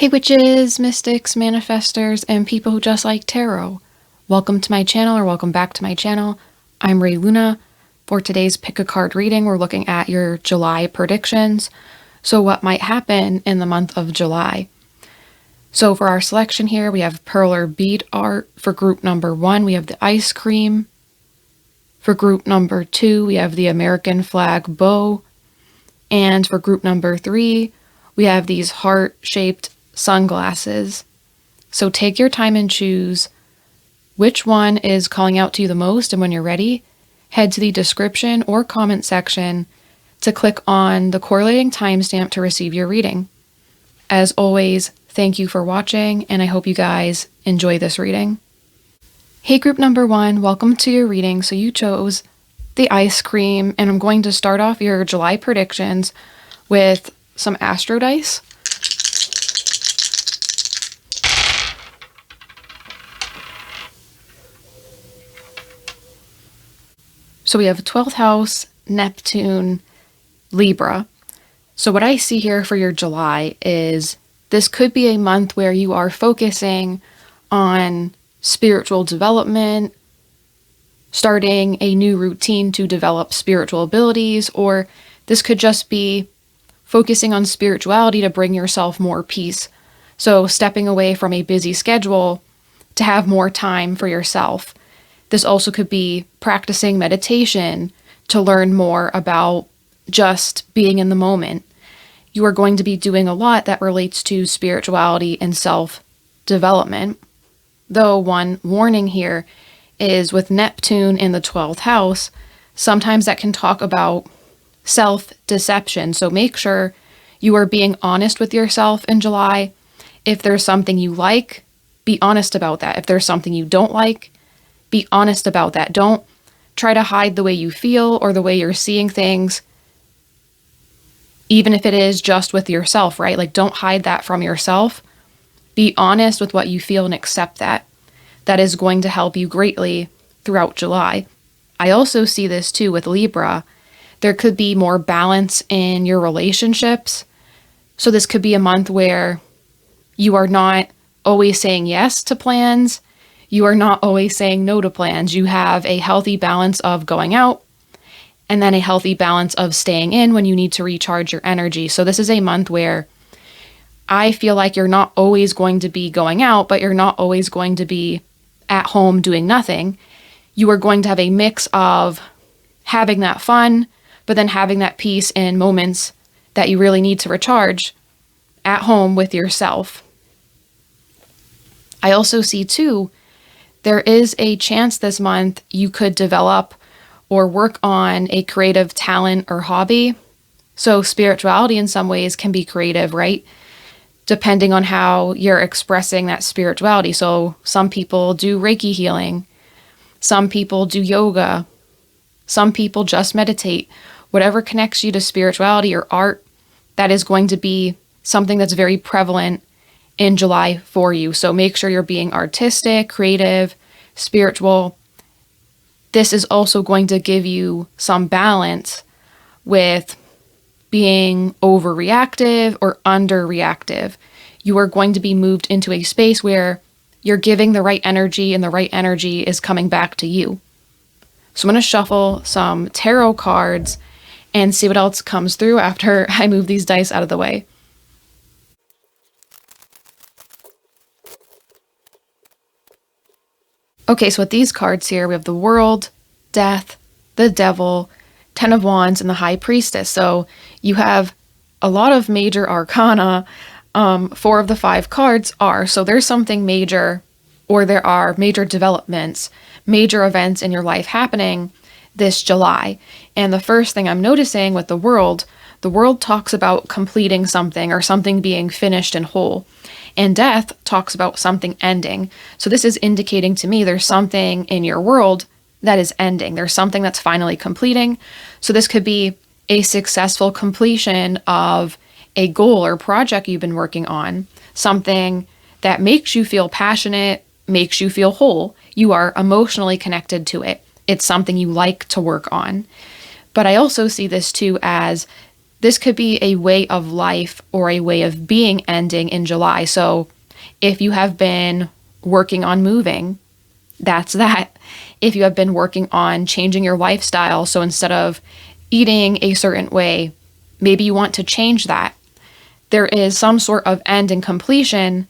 Hey witches, mystics, manifestors, and people who just like tarot. Welcome to my channel, or welcome back to my channel. I'm Ray Luna. For today's pick a card reading, we're looking at your July predictions. So what might happen in the month of July. So for our selection here, we have perler bead art. For group number 1, we have the ice cream. For group number 2, we have the American flag bow. And for group number 3, we have these heart-shaped sunglasses. So take your time and choose which one is calling out to you the most, and when you're ready, head to the description or comment section to click on the correlating timestamp to receive your reading. As always, thank you for watching, and I hope you guys enjoy this reading. Hey group number 1, welcome to your reading. So you chose the ice cream, and I'm going to start off your July predictions with some astro dice. So we have 12th house, Neptune, Libra. So what I see here for your July is this could be a month where you are focusing on spiritual development, starting a new routine to develop spiritual abilities, or this could just be focusing on spirituality to bring yourself more peace. So stepping away from a busy schedule to have more time for yourself. This also could be practicing meditation to learn more about just being in the moment. You are going to be doing a lot that relates to spirituality and self-development. Though one warning here is with Neptune in the 12th house, sometimes that can talk about self-deception. So make sure you are being honest with yourself in July. If there's something you like, be honest about that. If there's something you don't like, be honest about that. Don't try to hide the way you feel or the way you're seeing things, even if it is just with yourself, right? Like, don't hide that from yourself. Be honest with what you feel and accept that. That is going to help you greatly throughout July. I also see this too with Libra. There could be more balance in your relationships. So this could be a month where you are not always saying yes to plans. You are not always saying no to plans. You have a healthy balance of going out and then a healthy balance of staying in when you need to recharge your energy. So this is a month where I feel like you're not always going to be going out, but you're not always going to be at home doing nothing. You are going to have a mix of having that fun, but then having that peace in moments that you really need to recharge at home with yourself. I also see too, there is a chance this month you could develop or work on a creative talent or hobby. So spirituality in some ways can be creative, right? Depending on how you're expressing that spirituality. So some people do Reiki healing. Some people do yoga. Some people just meditate. Whatever connects you to spirituality or art, that is going to be something that's very prevalent in July for you. So make sure you're being artistic, creative, spiritual. This is also going to give you some balance with being overreactive or underreactive. You are going to be moved into a space where you're giving the right energy and the right energy is coming back to you. So I'm going to shuffle some tarot cards and see what else comes through after I move these dice out of the way. Okay, so with these cards here, we have the World, Death, the Devil, Ten of Wands, and the High Priestess. So you have a lot of major arcana. 4 of the 5 cards are. So there's something major, or there are major developments, major events in your life happening this July. And the first thing I'm noticing with the World talks about completing something or something being finished and whole. And Death talks about something ending. So this is indicating to me there's something in your world that is ending. There's something that's finally completing. So this could be a successful completion of a goal or project you've been working on, something that makes you feel passionate, makes you feel whole. You are emotionally connected to it. It's something you like to work on. But I also see this too as this could be a way of life or a way of being ending in July. So if you have been working on moving, that's that. If you have been working on changing your lifestyle, so instead of eating a certain way, maybe you want to change that. There is some sort of end and completion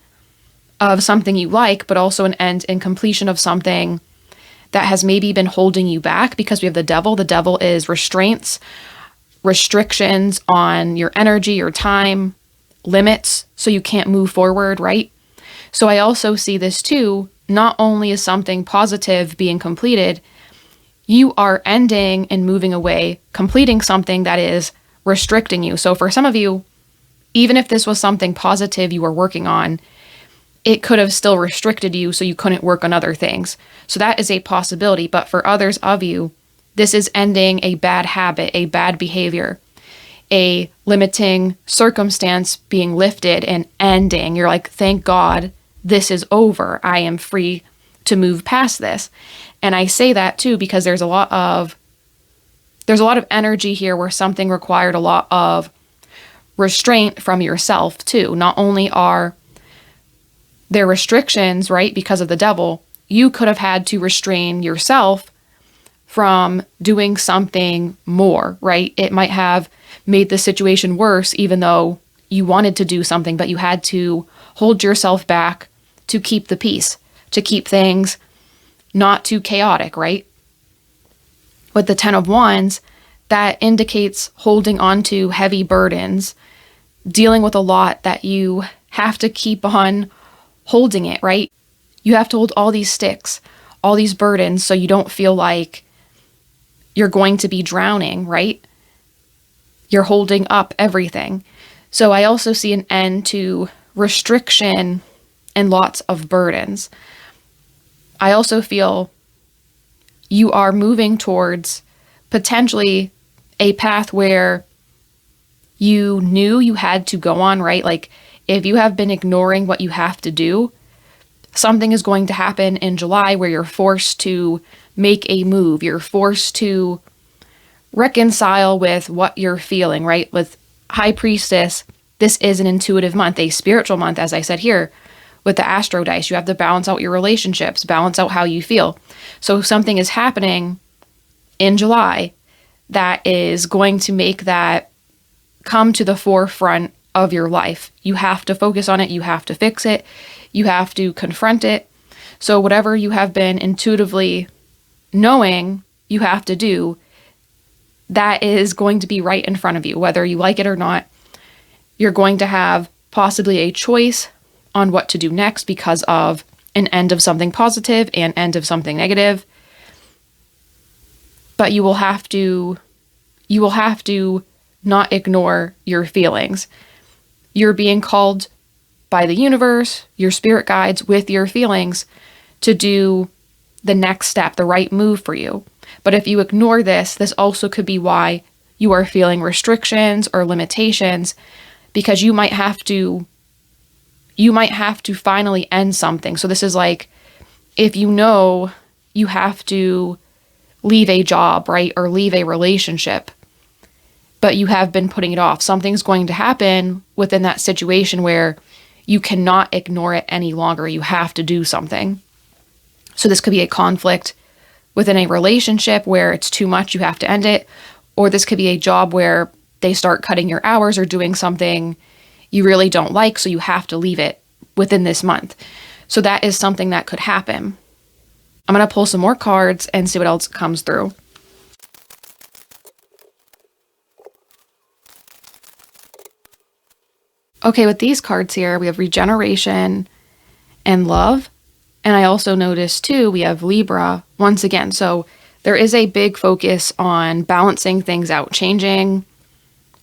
of something you like, but also an end and completion of something that has maybe been holding you back, because we have the devil. The devil is restraints, restrictions on your energy, your time, limits, so you can't move forward, right? So I also see this too, not only as something positive being completed, you are ending and moving away, completing something that is restricting you. So for some of you, even if this was something positive you were working on, it could have still restricted you so you couldn't work on other things. So that is a possibility. But for others of you, this is ending a bad habit, a bad behavior, a limiting circumstance being lifted and ending. You're like, thank God this is over. I am free to move past this. And I say that too because there's a lot of energy here where something required a lot of restraint from yourself too. Not only are there restrictions, right, because of the devil, you could have had to restrain yourself from doing something more, right? It might have made the situation worse, even though you wanted to do something, but you had to hold yourself back to keep the peace, to keep things not too chaotic, right? With the 10 of Wands, that indicates holding on to heavy burdens, dealing with a lot that you have to keep on holding it, right? You have to hold all these sticks, all these burdens, so you don't feel like you're going to be drowning, right? You're holding up everything. So I also see an end to restriction and lots of burdens. I also feel you are moving towards potentially a path where you knew you had to go on, right? Like if you have been ignoring what you have to do, something is going to happen in July where you're forced to make a move. You're forced to reconcile with what you're feeling, right? With High Priestess, this is an intuitive month, a spiritual month, as I said here. With the Astro Dice, you have to balance out your relationships, balance out how you feel. So something is happening in July that is going to make that come to the forefront of your life. You have to focus on it. You have to fix it. You have to confront it. So whatever you have been intuitively knowing you have to do, that is going to be right in front of you, whether you like it or not. You're going to have possibly a choice on what to do next because of an end of something positive and end of something negative. But you will have to not ignore your feelings. You're being called by the universe, your spirit guides, with your feelings to do the next step, the right move for you. But if you ignore this also could be why you are feeling restrictions or limitations, because you might have to finally end something. So this is like, if you know you have to leave a job, right? Or leave a relationship, but you have been putting it off. Something's going to happen within that situation where you cannot ignore it any longer. You have to do something. So this could be a conflict within a relationship where it's too much, you have to end it. Or this could be a job where they start cutting your hours or doing something you really don't like, so you have to leave it within this month. So that is something that could happen. I'm going to pull some more cards and see what else comes through. Okay, with these cards here, we have regeneration and love. And I also noticed too, we have Libra once again. So there is a big focus on balancing things out, changing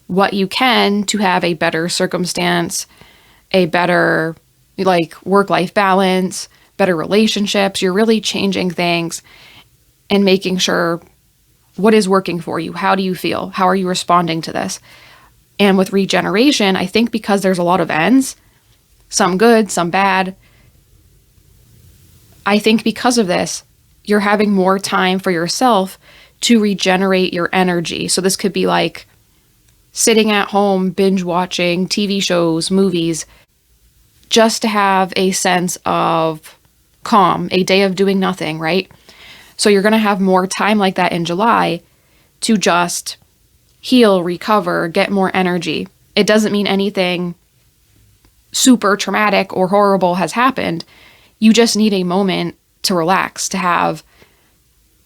what you can to have a better circumstance, a better like work-life balance, better relationships. You're really changing things and making sure what is working for you. How do you feel? How are you responding to this? And with regeneration, I think because there's a lot of ends, some good, some bad, I think because of this, you're having more time for yourself to regenerate your energy. So this could be like sitting at home, binge watching TV shows, movies, just to have a sense of calm, a day of doing nothing, right? So you're going to have more time like that in July to just heal, recover, get more energy. It doesn't mean anything super traumatic or horrible has happened. You just need a moment to relax, to have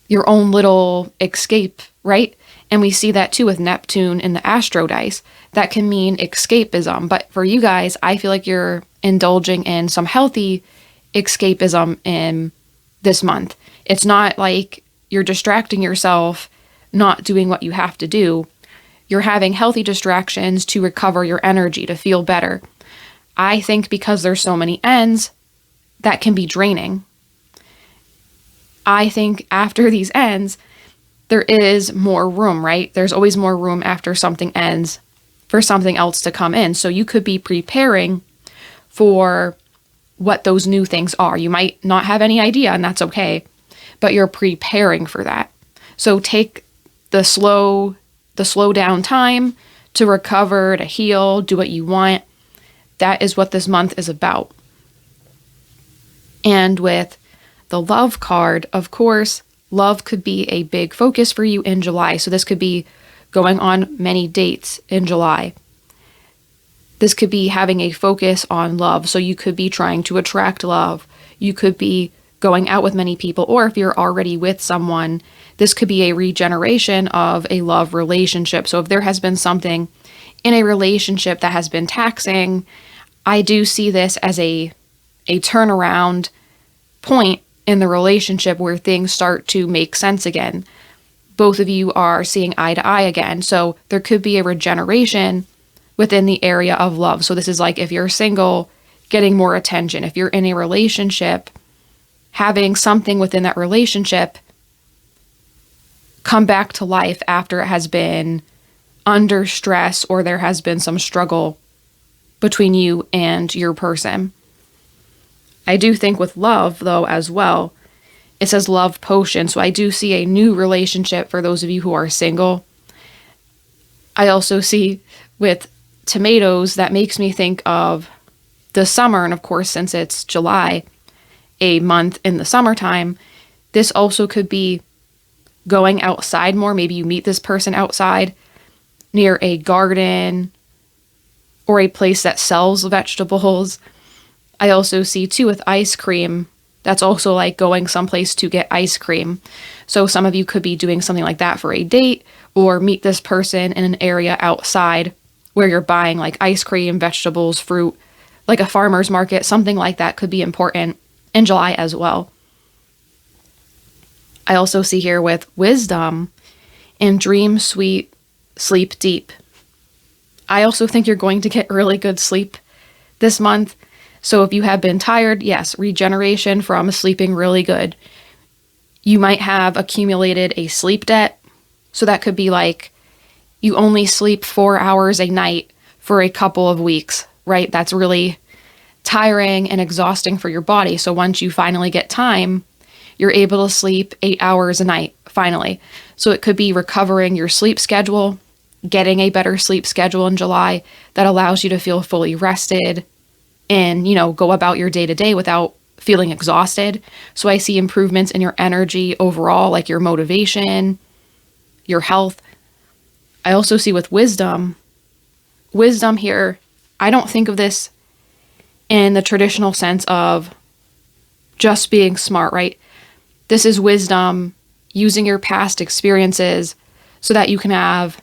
your own little escape, right? And we see that too with Neptune in the Astro Dice. That can mean escapism. But for you guys, I feel like you're indulging in some healthy escapism in this month. It's not like you're distracting yourself, not doing what you have to do. You're having healthy distractions to recover your energy, to feel better. I think because there's so many ends, that can be draining. I think after these ends, there is more room, right? There's always more room after something ends for something else to come in. So you could be preparing for what those new things are. You might not have any idea, and that's okay, but you're preparing for that. So take the slow down time to recover, to heal, do what you want. That is what this month is about. And with the love card, of course, love could be a big focus for you in July. So this could be going on many dates in July. This could be having a focus on love. So you could be trying to attract love. You could be going out with many people, or if you're already with someone, this could be a regeneration of a love relationship. So if there has been something in a relationship that has been taxing, I do see this as a turnaround point in the relationship where things start to make sense again. Both of you are seeing eye to eye again. So there could be a regeneration within the area of love. So this is like if you're single, getting more attention. If you're in a relationship, having something within that relationship come back to life after it has been under stress or there has been some struggle between you and your person. I do think with love, though, as well, it says love potion. So I do see a new relationship for those of you who are single. I also see with tomatoes, that makes me think of the summer. And of course, since it's July, a month in the summertime, this also could be going outside more. Maybe you meet this person outside near a garden or a place that sells vegetables. I also see too with ice cream, that's also like going someplace to get ice cream. So some of you could be doing something like that for a date, or meet this person in an area outside where you're buying like ice cream, vegetables, fruit, like a farmer's market. Something like that could be important in July as well. I also see here with wisdom and dream sweet, sleep deep. I also think you're going to get really good sleep this month. So if you have been tired, yes, regeneration from sleeping really good. You might have accumulated a sleep debt. So that could be like you only sleep 4 hours a night for a couple of weeks, right? That's really tiring and exhausting for your body. So once you finally get time, you're able to sleep 8 hours a night, finally. So it could be recovering your sleep schedule, getting a better sleep schedule in July that allows you to feel fully rested and, go about your day to day without feeling exhausted. So I see improvements in your energy overall, like your motivation, your health. I also see with wisdom here, I don't think of this in the traditional sense of just being smart, right? This is wisdom, using your past experiences so that you can have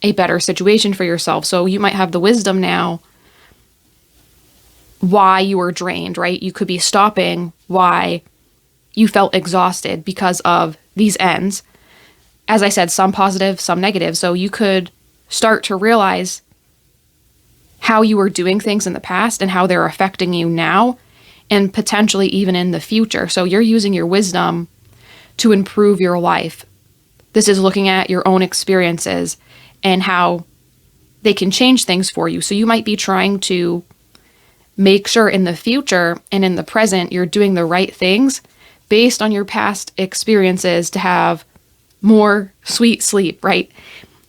a better situation for yourself. So you might have the wisdom now why you were drained, right? You could be stopping why you felt exhausted because of these ends. As I said, some positive, some negative. So you could start to realize how you were doing things in the past and how they're affecting you now and potentially even in the future. So you're using your wisdom to improve your life. This is looking at your own experiences and how they can change things for you. So you might be trying to make sure in the future and in the present you're doing the right things based on your past experiences to have more sweet sleep, right?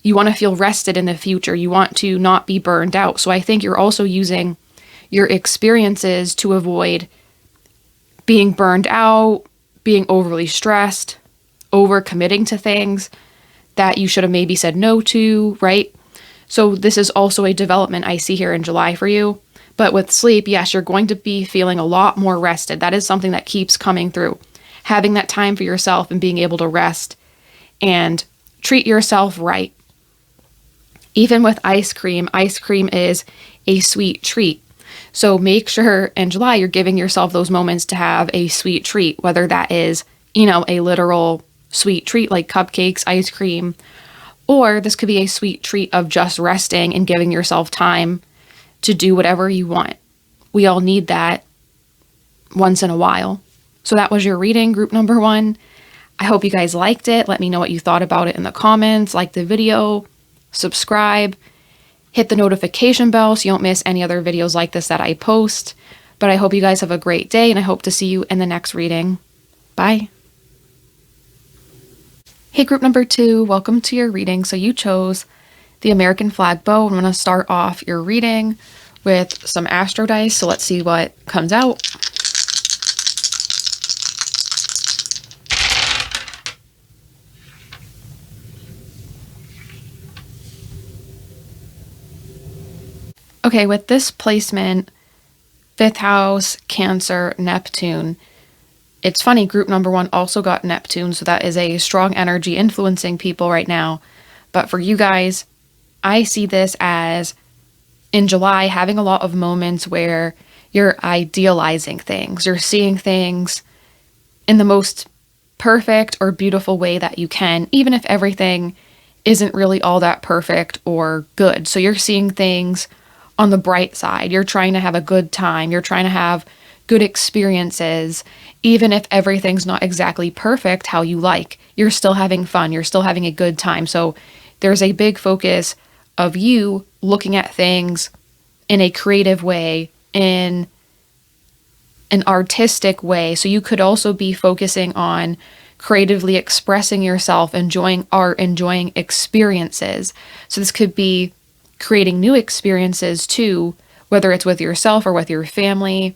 You want to feel rested in the future. You want to not be burned out. So I think you're also using your experiences to avoid being burned out, being overly stressed, over committing to things that you should have maybe said no to, right? So this is also a development I see here in July for you. But with sleep, yes, you're going to be feeling a lot more rested. That is something that keeps coming through. Having that time for yourself and being able to rest and treat yourself right. Even with ice cream is a sweet treat. So make sure in July you're giving yourself those moments to have a sweet treat, whether that is, a literal sweet treat like cupcakes, ice cream, or this could be a sweet treat of just resting and giving yourself time to do whatever you want. We all need that once in a while. So that was your reading, group number 1. I hope you guys liked it. Let me know what you thought about it in the comments. Like the video, subscribe, hit the notification bell so you don't miss any other videos like this that I post. But I hope you guys have a great day, and I hope to see you in the next reading. Bye. Hey, group number 2, welcome to your reading. So you chose the American flag bow. I'm going to start off your reading with some astro dice. So let's see what comes out. Okay, with this placement, 5th house, Cancer, Neptune. It's funny, group number 1 also got Neptune, so that is a strong energy influencing people right now. But for you guys, I see this as, in July, having a lot of moments where you're idealizing things. You're seeing things in the most perfect or beautiful way that you can, even if everything isn't really all that perfect or good. So you're seeing things on the bright side. You're trying to have a good time. You're trying to have good experiences. Even if everything's not exactly perfect how you like, you're still having fun. You're still having a good time. So there's a big focus of you looking at things in a creative way, in an artistic way. So you could also be focusing on creatively expressing yourself, enjoying art, enjoying experiences. So this could be creating new experiences too, whether it's with yourself or with your family,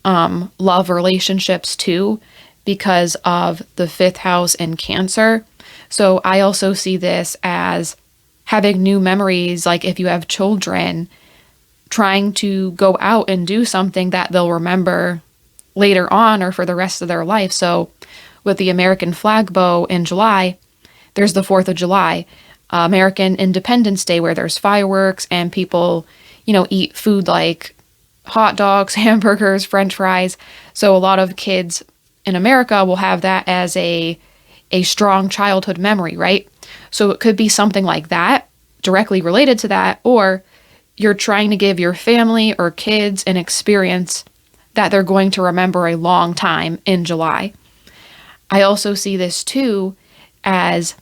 love relationships too, because of the 5th house in Cancer. So I also see this as having new memories, like if you have children, trying to go out and do something that they'll remember later on or for the rest of their life. So with the American flag bow in July, there's the 4th of July, American Independence Day, where there's fireworks and people, eat food like hot dogs, hamburgers, French fries. So a lot of kids in America will have that as a strong childhood memory, right? So it could be something like that, directly related to that, or you're trying to give your family or kids an experience that they're going to remember a long time in July. I also see this too as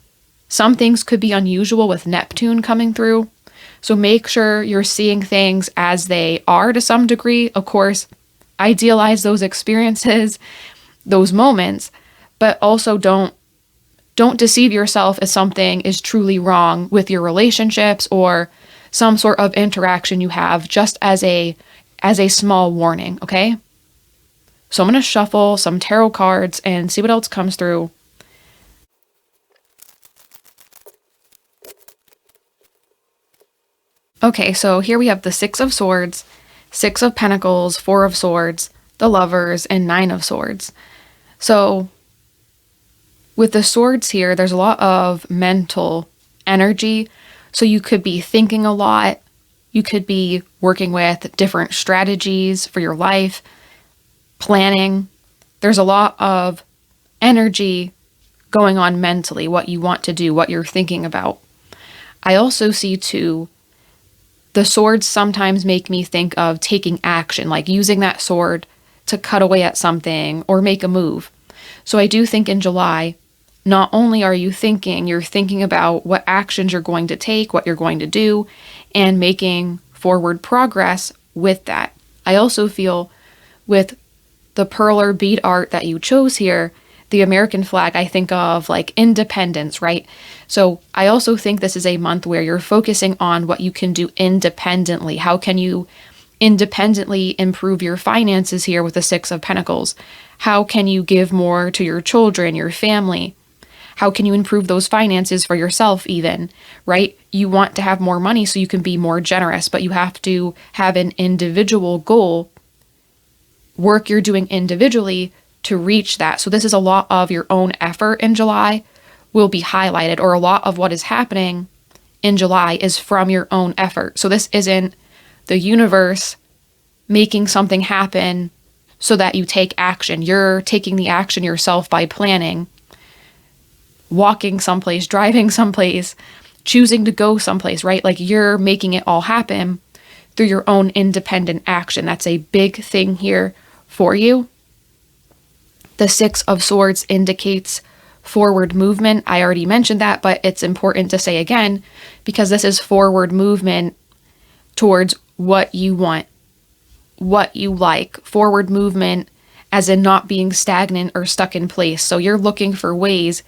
some things could be unusual with Neptune coming through. So make sure you're seeing things as they are to some degree. Of course, idealize those experiences, those moments, but also don't deceive yourself if something is truly wrong with your relationships or some sort of interaction you have, just as a small warning, okay? So I'm going to shuffle some tarot cards and see what else comes through. Okay, so here we have the 6 of Swords, 6 of Pentacles, 4 of Swords, the Lovers, and 9 of Swords. So with the swords here, there's a lot of mental energy. So you could be thinking a lot. You could be working with different strategies for your life, planning. There's a lot of energy going on mentally, what you want to do, what you're thinking about. I also see too, the swords sometimes make me think of taking action, like using that sword to cut away at something or make a move. So I do think in July, not only are you thinking, you're thinking about what actions you're going to take, what you're going to do, and making forward progress with that. I also feel with the perler bead art that you chose here, the American flag, I think of like independence, right? So I also think this is a month where you're focusing on what you can do independently. How can you independently improve your finances here with the Six of Pentacles? How can you give more to your children, your family? How can you improve those finances for yourself even, right? You want to have more money so you can be more generous, but you have to have an individual goal, work you're doing individually to reach that. So this is a lot of your own effort in July will be highlighted, or a lot of what is happening in July is from your own effort. So this isn't the universe making something happen so that you take action. You're taking the action yourself by planning, walking someplace, driving someplace, choosing to go someplace, right? Like you're making it all happen through your own independent action. That's a big thing here for you. The Six of Swords indicates forward movement. I already mentioned that, but it's important to say again, because this is forward movement towards what you want, what you like. Forward movement as in not being stagnant or stuck in place. So you're looking for ways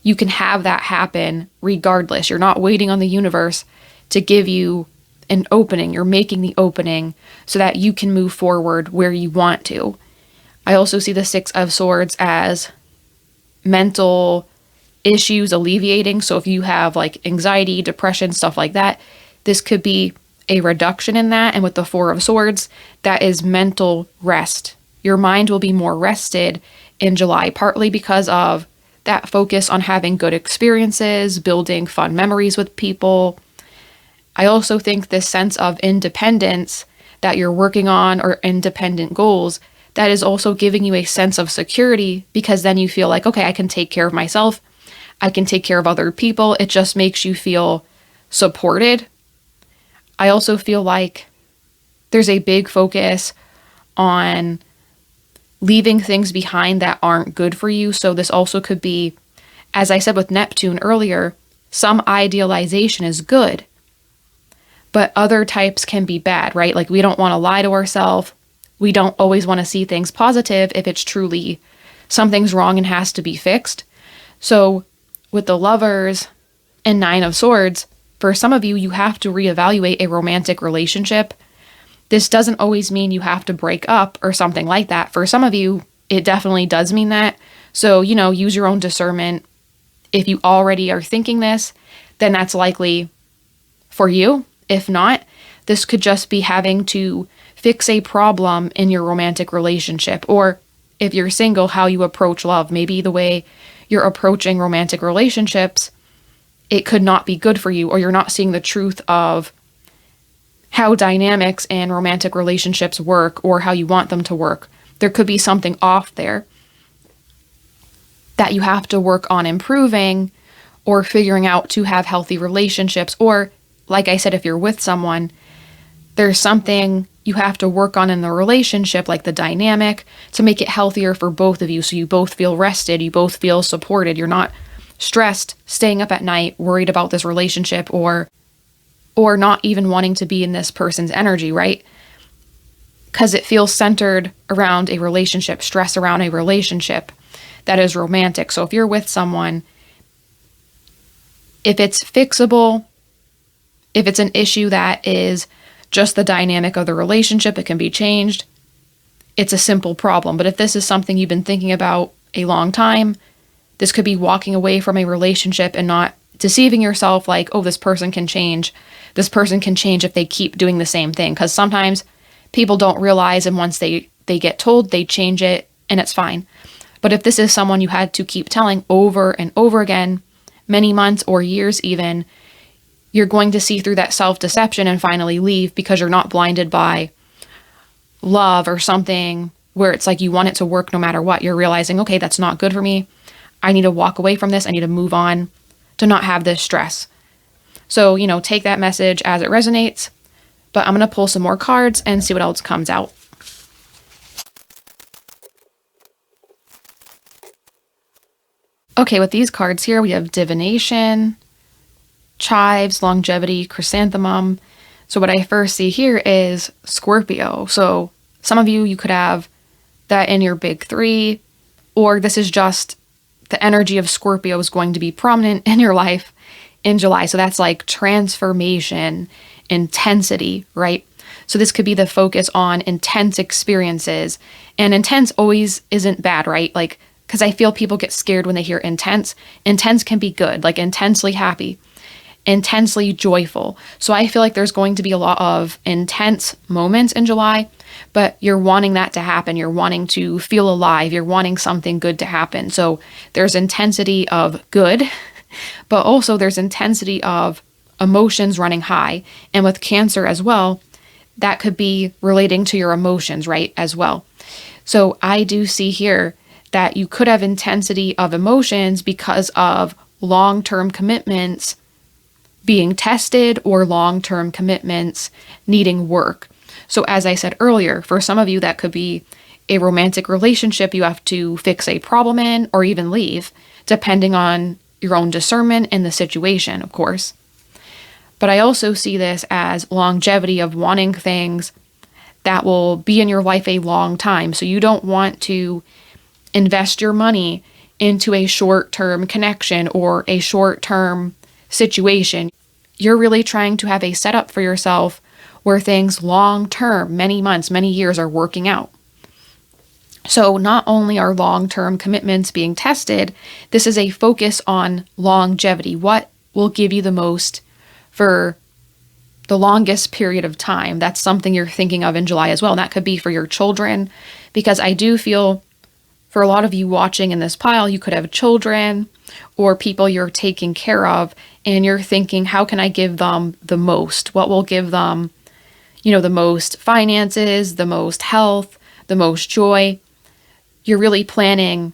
you can have that happen regardless. You're not waiting on the universe to give you an opening. You're making the opening so that you can move forward where you want to. I also see the Six of Swords as mental issues alleviating. So if you have like anxiety, depression, stuff like that, this could be a reduction in that. And with the Four of Swords, that is mental rest. Your mind will be more rested in July, partly because of that focus on having good experiences, building fun memories with people. I also think this sense of independence that you're working on, or independent goals, that is also giving you a sense of security, because then you feel like, okay, I can take care of myself. I can take care of other people. It just makes you feel supported. I also feel like there's a big focus on leaving things behind that aren't good for you. So this also could be, as I said with Neptune earlier, some idealization is good, but other types can be bad, right? Like we don't want to lie to ourselves. We don't always want to see things positive if it's truly something's wrong and has to be fixed. So with the Lovers and Nine of Swords, for some of you, you have to reevaluate a romantic relationship. This doesn't always mean you have to break up or something like that. For some of you, it definitely does mean that. So, use your own discernment. If you already are thinking this, then that's likely for you. If not, this could just be having to fix a problem in your romantic relationship. Or if you're single, how you approach love. Maybe the way you're approaching romantic relationships, it could not be good for you, or you're not seeing the truth of how dynamics and romantic relationships work, or how you want them to work. There could be something off there that you have to work on improving or figuring out to have healthy relationships. Or, like I said, if you're with someone, there's something you have to work on in the relationship, like the dynamic, to make it healthier for both of you. So you both feel rested, you both feel supported. You're not stressed, staying up at night, worried about this relationship, or not even wanting to be in this person's energy, right? Because it feels centered around a relationship, stress around a relationship that is romantic. So if you're with someone, if it's fixable, if it's an issue that is just the dynamic of the relationship, it can be changed. It's a simple problem. But if this is something you've been thinking about a long time, this could be walking away from a relationship and not deceiving yourself like, oh, this person can change. This person can change if they keep doing the same thing. Because sometimes people don't realize, and once they get told, they change it and it's fine. But if this is someone you had to keep telling over and over again, many months or years even, you're going to see through that self-deception and finally leave, because you're not blinded by love or something where it's like you want it to work no matter what. You're realizing, okay, that's not good for me. I need to walk away from this. I need to move on to not have this stress. So, take that message as it resonates. But I'm going to pull some more cards and see what else comes out. Okay, with these cards here, we have divination, chives, longevity, chrysanthemum. So what I first see here is Scorpio. So some of you could have that in your big three, or this is just the energy of Scorpio is going to be prominent in your life in July. So that's like transformation, intensity, right? So this could be the focus on intense experiences. And intense always isn't bad, right? Like, because I feel people get scared when they hear intense. Intense can be good, like intensely happy, intensely joyful. So I feel like there's going to be a lot of intense moments in July, but you're wanting that to happen. You're wanting to feel alive. You're wanting something good to happen. So there's intensity of good, but also there's intensity of emotions running high. And with Cancer as well, that could be relating to your emotions, right, as well. So I do see here that you could have intensity of emotions because of long-term commitments being tested or long-term commitments needing work. So as I said earlier, for some of you, that could be a romantic relationship you have to fix a problem in or even leave, depending on your own discernment and the situation, of course. But I also see this as longevity of wanting things that will be in your life a long time. So you don't want to invest your money into a short-term connection or a short-term situation. You're really trying to have a setup for yourself where things long-term, many months, many years are working out. So not only are long-term commitments being tested, this is a focus on longevity. What will give you the most for the longest period of time? That's something you're thinking of in July as well. And that could be for your children, because I do feel for a lot of you watching in this pile, you could have children or people you're taking care of, and you're thinking, how can I give them the most? What will give them, the most finances, the most health, the most joy? You're really planning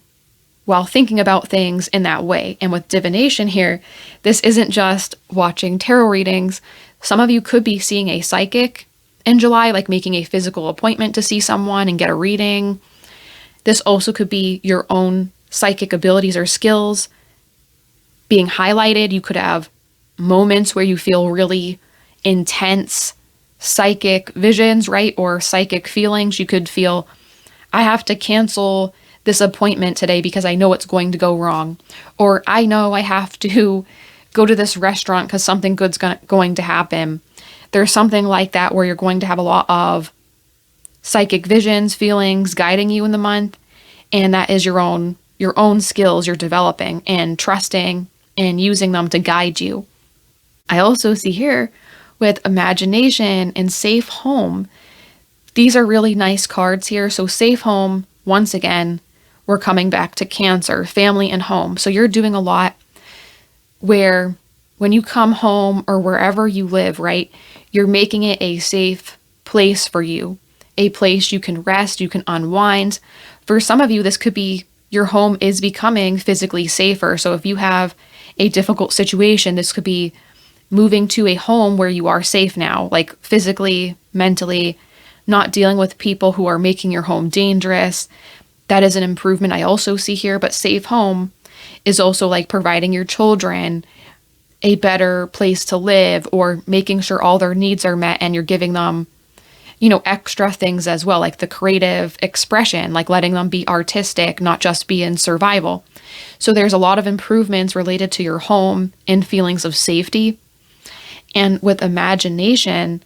while thinking about things in that way. And with divination here, this isn't just watching tarot readings. Some of you could be seeing a psychic in July, like making a physical appointment to see someone and get a reading. This also could be your own psychic abilities or skills being highlighted. You could have moments where you feel really intense psychic visions, right? Or psychic feelings. You could feel, I have to cancel this appointment today because I know it's going to go wrong. Or I know I have to go to this restaurant because something good's going to happen. There's something like that where you're going to have a lot of psychic visions, feelings guiding you in the month. And that is your own skills you're developing and trusting and using them to guide you. I also see here with imagination and safe home, these are really nice cards here. So safe home, once again, we're coming back to Cancer, family and home. So you're doing a lot where when you come home or wherever you live, right, you're making it a safe place for you, a place you can rest, you can unwind. For some of you, this could be your home is becoming physically safer. So if you have a difficult situation, this could be moving to a home where you are safe now, like physically, mentally, not dealing with people who are making your home dangerous. That is an improvement I also see here. But safe home is also like providing your children a better place to live or making sure all their needs are met, and you're giving them, extra things as well, like the creative expression, like letting them be artistic, not just be in survival. So there's a lot of improvements related to your home and feelings of safety. And with imagination,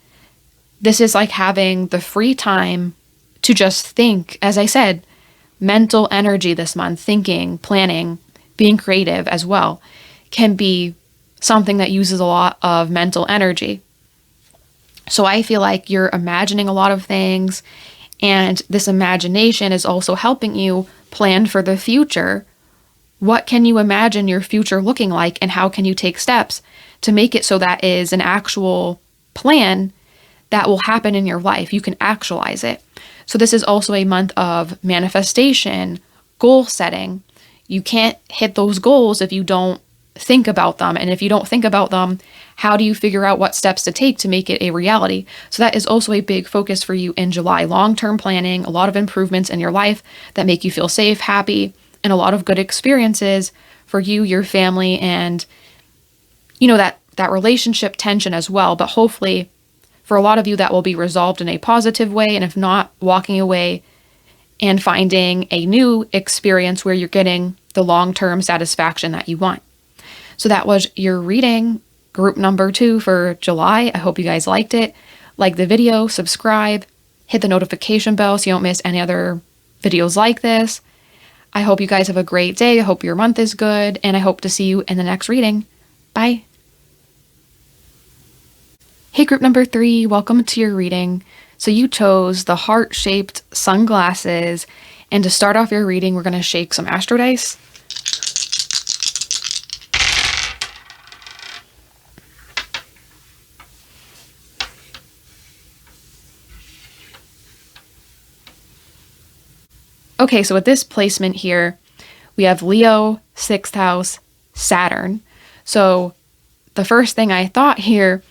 this is like having the free time to just think. As I said, mental energy this month, thinking, planning, being creative as well, can be something that uses a lot of mental energy. So I feel like you're imagining a lot of things, and this imagination is also helping you plan for the future. What can you imagine your future looking like, and how can you take steps to make it so that is an actual plan that will happen in your life? You can actualize it. So this is also a month of manifestation, goal setting. You can't hit those goals if you don't think about them. And if you don't think about them, how do you figure out what steps to take to make it a reality? So that is also a big focus for you in July. Long-term planning, a lot of improvements in your life that make you feel safe, happy, and a lot of good experiences for you, your family, and that relationship tension as well. But hopefully for a lot of you, that will be resolved in a positive way. And if not, walking away and finding a new experience where you're getting the long-term satisfaction that you want. So that was your reading, group number 2 for July. I hope you guys liked it. Like the video, subscribe, hit the notification bell so you don't miss any other videos like this. I hope you guys have a great day. I hope your month is good, and I hope to see you in the next reading. Bye. Hey, group number 3, welcome to your reading. So you chose the heart-shaped sunglasses, and to start off your reading, we're going to shake some astro dice. Okay, so with this placement here, we have Leo, 6th house, Saturn. So the first thing I thought here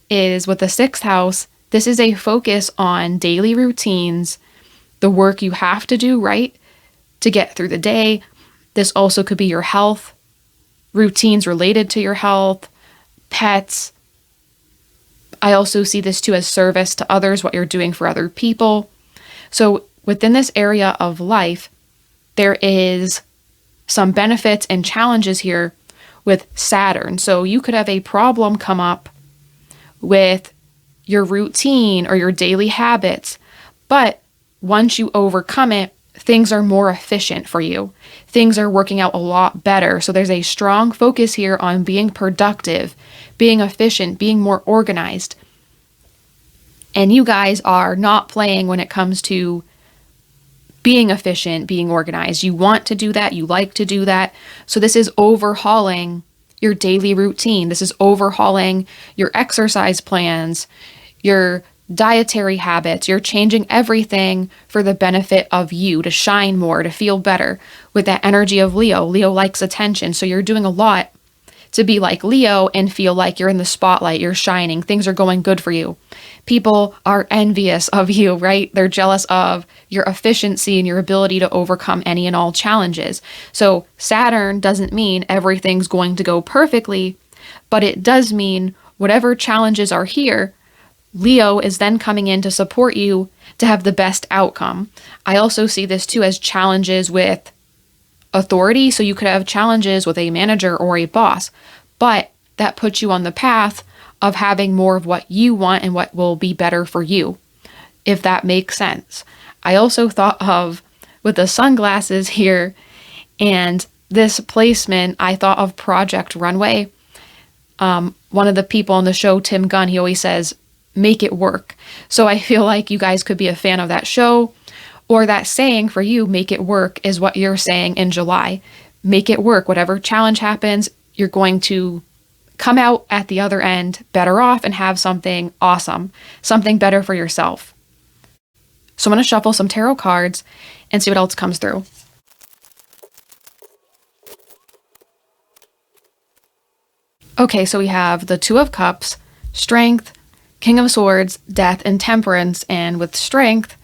is with the 6th house, this is a focus on daily routines, the work you have to do, right, to get through the day. This also could be your health, routines related to your health, pets. I also see this too as service to others, what you're doing for other people. So within this area of life, there is some benefits and challenges here with Saturn. So you could have a problem come up with your routine or your daily habits, but once you overcome it, things are more efficient for you. Things are working out a lot better. So there's a strong focus here on being productive, being efficient, being more organized. And you guys are not playing when it comes to being efficient, being organized. You want to do that. You like to do that. So this is overhauling your daily routine. This is overhauling your exercise plans, your dietary habits. You're changing everything for the benefit of you, to shine more, to feel better with that energy of Leo. Leo likes attention. So you're doing a lot to be like Leo and feel like you're in the spotlight, you're shining, things are going good for you. People are envious of you, right? They're jealous of your efficiency and your ability to overcome any and all challenges. So Saturn doesn't mean everything's going to go perfectly, but it does mean whatever challenges are here, Leo is then coming in to support you to have the best outcome. I also see this too as challenges with authority. So you could have challenges with a manager or a boss, but that puts you on the path of having more of what you want and what will be better for you, if that makes sense. I also thought of, with the sunglasses here and this placement, I thought of Project Runway. One of the people on the show, Tim Gunn, he always says, make it work. So I feel like you guys could be a fan of that show, or that saying for you, make it work, is what you're saying in July. Make it work. Whatever challenge happens, you're going to come out at the other end better off and have something awesome, something better for yourself. So I'm going to shuffle some tarot cards and see what else comes through. Okay, so we have the Two of Cups, Strength, King of Swords, Death, and Temperance. And with Strength,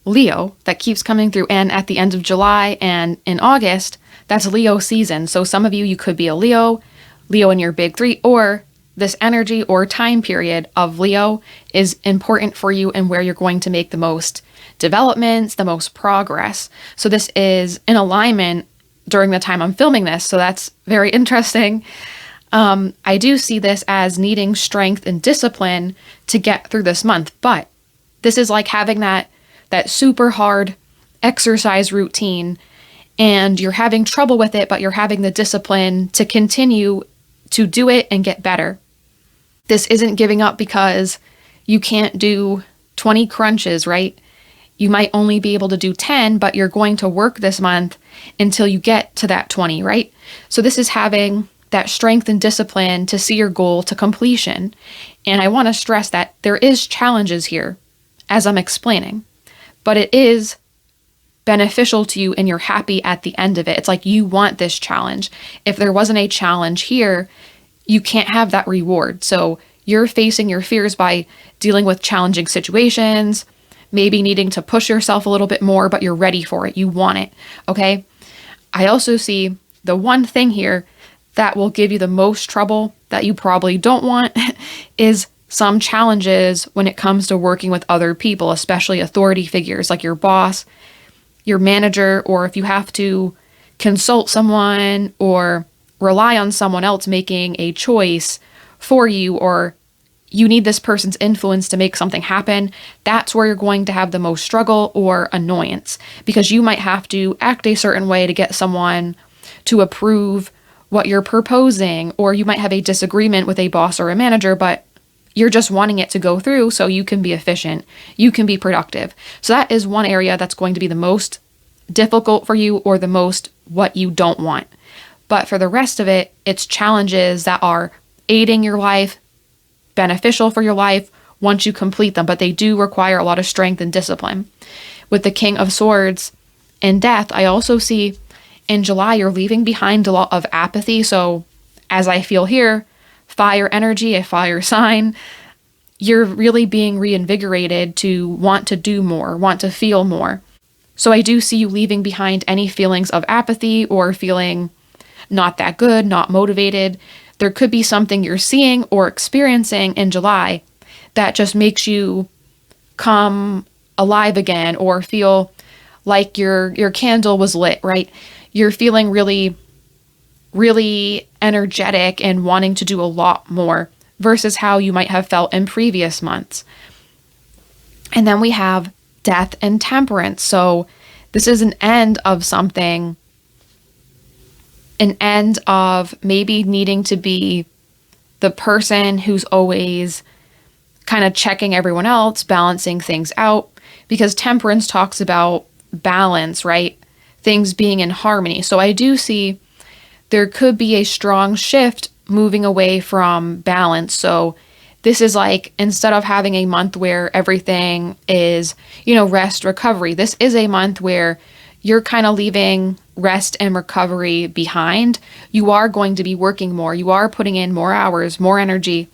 Leo, that keeps coming through. And at the end of July and in August, that's Leo season. So some of you, you could be a Leo in your big 3, or this energy or time period of Leo is important for you and where you're going to make the most developments, the most progress. So this is in alignment during the time I'm filming this. So that's very interesting. I do see this as needing strength and discipline to get through this month, but this is like having that super hard exercise routine and you're having trouble with it, but you're having the discipline to continue to do it and get better. This isn't giving up because you can't do 20 crunches, right? You might only be able to do 10, but you're going to work this month until you get to that 20, right? So this is having that strength and discipline to see your goal to completion. And I want to stress that there is challenges here, as I'm explaining, but it is beneficial to you and you're happy at the end of it. It's like you want this challenge. If there wasn't a challenge here, you can't have that reward. So you're facing your fears by dealing with challenging situations, maybe needing to push yourself a little bit more, but you're ready for it. You want it. Okay. I also see the one thing here that will give you the most trouble that you probably don't want is some challenges when it comes to working with other people, especially authority figures like your boss, your manager, or if you have to consult someone or rely on someone else making a choice for you, or you need this person's influence to make something happen, that's where you're going to have the most struggle or annoyance, because you might have to act a certain way to get someone to approve what you're proposing, or you might have a disagreement with a boss or a manager, but you're just wanting it to go through so you can be efficient, you can be productive. So that is one area that's going to be the most difficult for you, or the most what you don't want. But for the rest of it, it's challenges that are aiding your life, beneficial for your life once you complete them, but they do require a lot of strength and discipline. With the King of Swords and Death, I also see in July you're leaving behind a lot of apathy. So as I feel here, fire energy, a fire sign, you're really being reinvigorated to want to do more, want to feel more. So I do see you leaving behind any feelings of apathy or feeling not that good, not motivated. There could be something you're seeing or experiencing in July that just makes you come alive again, or feel like your candle was lit, right? You're feeling really, really energetic and wanting to do a lot more versus how you might have felt in previous months. And then we have Death and Temperance. So this is an end of something, an end of maybe needing to be the person who's always kind of checking everyone else, balancing things out, because Temperance talks about balance, right? Things being in harmony. So I do see there could be a strong shift moving away from balance. So this is like, instead of having a month where everything is, rest, recovery, this is a month where you're kind of leaving rest and recovery behind. You are going to be working more. You are putting in more hours, more energy.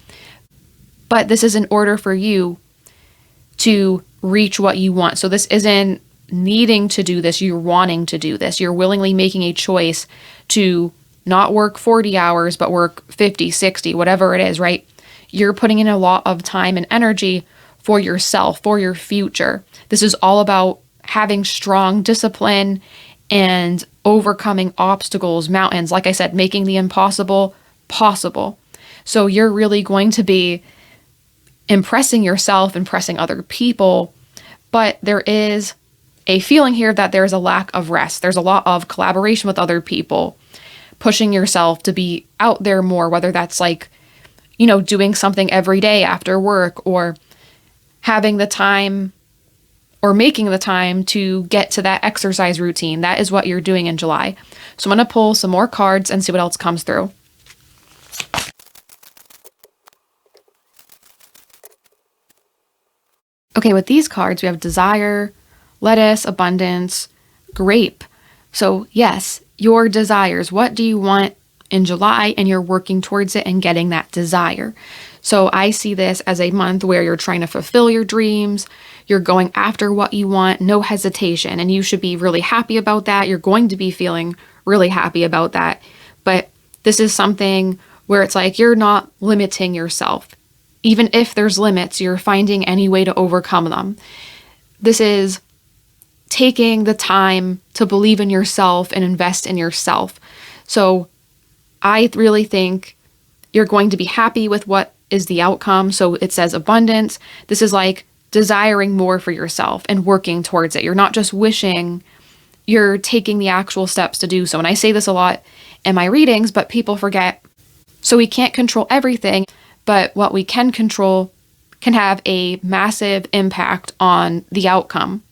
But this is in order for you to reach what you want. So this isn't needing to do this. You're wanting to do this. You're willingly making a choice to not work 40 hours, but work 50, 60, whatever it is, right? You're putting in a lot of time and energy for yourself, for your future. This is all about having strong discipline and overcoming obstacles, mountains, like I said, making the impossible possible. So you're really going to be impressing yourself, impressing other people, but there is a feeling here that there's a lack of rest. There's a lot of collaboration with other people, pushing yourself to be out there more, whether that's like, doing something every day after work, or having the time or making the time to get to that exercise routine. That is what you're doing in July. So I'm going to pull some more cards and see what else comes through. Okay, with these cards, we have desire, lettuce, abundance, grape. So yes, your desires. What do you want in July? And you're working towards it and getting that desire. So I see this as a month where you're trying to fulfill your dreams. You're going after what you want, no hesitation. And you should be really happy about that. You're going to be feeling really happy about that. But this is something where it's like you're not limiting yourself. Even if there's limits, you're finding any way to overcome them. This is taking the time to believe in yourself and invest in yourself. So I really think you're going to be happy with what is the outcome. So it says abundance. This is like desiring more for yourself and working towards it. You're not just wishing, you're taking the actual steps to do so. And I say this a lot in my readings, but people forget. So we can't control everything, but what we can control can have a massive impact on the outcome.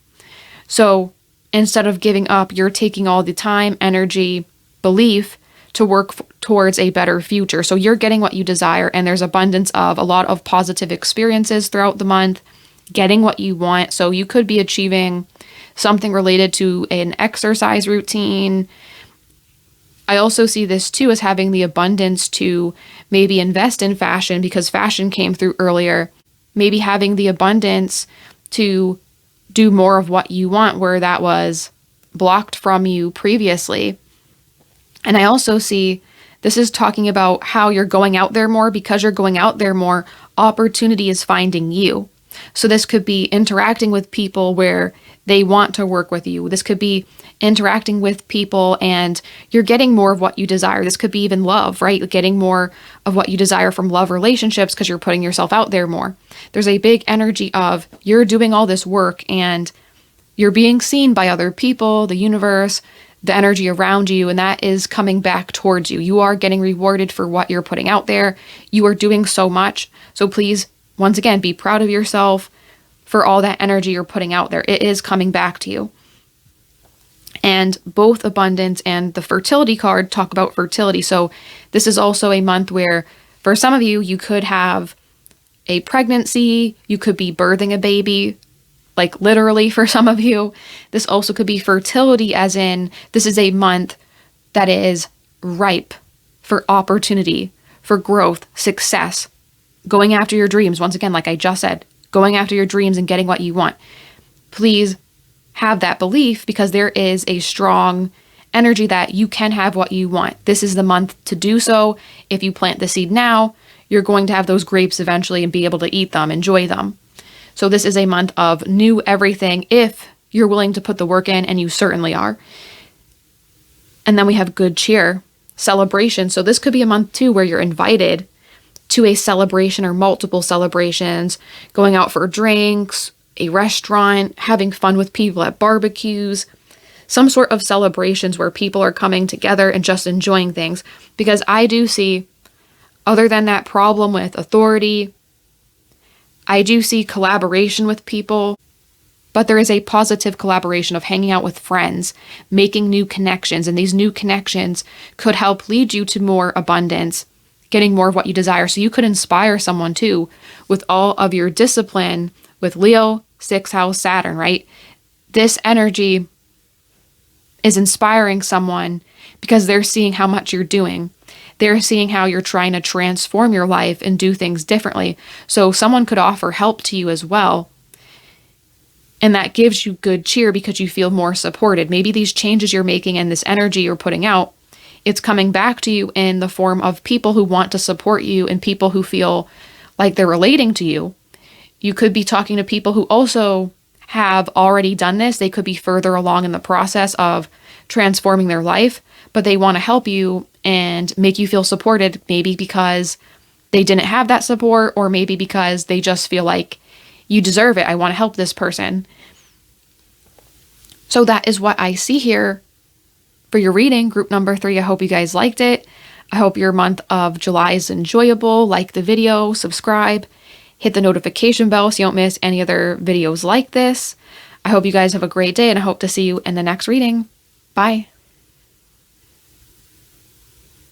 So instead of giving up, you're taking all the time, energy, belief to work towards a better future. So you're getting what you desire, and there's abundance of a lot of positive experiences throughout the month, getting what you want. So you could be achieving something related to an exercise routine. I also see this too as having the abundance to maybe invest in fashion, because fashion came through earlier. Maybe having the abundance to do more of what you want where that was blocked from you previously. And I also see this is talking about how you're going out there more. Because you're going out there more, opportunity is finding you. So this could be interacting with people where they want to work with you. This could be interacting with people and you're getting more of what you desire. This could be even love, right? Getting more of what you desire from love relationships because you're putting yourself out there more. There's a big energy of you're doing all this work and you're being seen by other people, the universe, the energy around you, and that is coming back towards you. You are getting rewarded for what you're putting out there. You are doing so much. So please, once again, be proud of yourself for all that energy you're putting out there. It is coming back to you. And both abundance and the fertility card talk about fertility. So this is also a month where for some of you, you could have a pregnancy, you could be birthing a baby, like literally for some of you. This also could be fertility, as in this is a month that is ripe for opportunity, for growth, success, going after your dreams. Once again, like I just said, going after your dreams and getting what you want. Please have that belief because there is a strong energy that you can have what you want. This is the month to do so. If you plant the seed now, you're going to have those grapes eventually and be able to eat them, enjoy them. So this is a month of new everything if you're willing to put the work in, and you certainly are. And then we have good cheer, celebration. So this could be a month too where you're invited to a celebration or multiple celebrations, going out for drinks, a restaurant, having fun with people at barbecues, some sort of celebrations where people are coming together and just enjoying things. Because I do see, other than that problem with authority, I do see collaboration with people, but there is a positive collaboration of hanging out with friends, making new connections, and these new connections could help lead you to more abundance, getting more of what you desire. So you could inspire someone too with all of your discipline with Leo, 6th house, Saturn, right? This energy is inspiring someone because they're seeing how much you're doing. They're seeing how you're trying to transform your life and do things differently. So someone could offer help to you as well. And that gives you good cheer because you feel more supported. Maybe these changes you're making and this energy you're putting out, it's coming back to you in the form of people who want to support you and people who feel like they're relating to you. You could be talking to people who also have already done this. They could be further along in the process of transforming their life, but they want to help you and make you feel supported, maybe because they didn't have that support, or maybe because they just feel like you deserve it. I want to help this person. So that is what I see here for your reading, group number 3. I hope you guys liked it. I hope your month of July is enjoyable. Like the video, subscribe, hit the notification bell so you don't miss any other videos like this. I hope you guys have a great day, and I hope to see you in the next reading. Bye.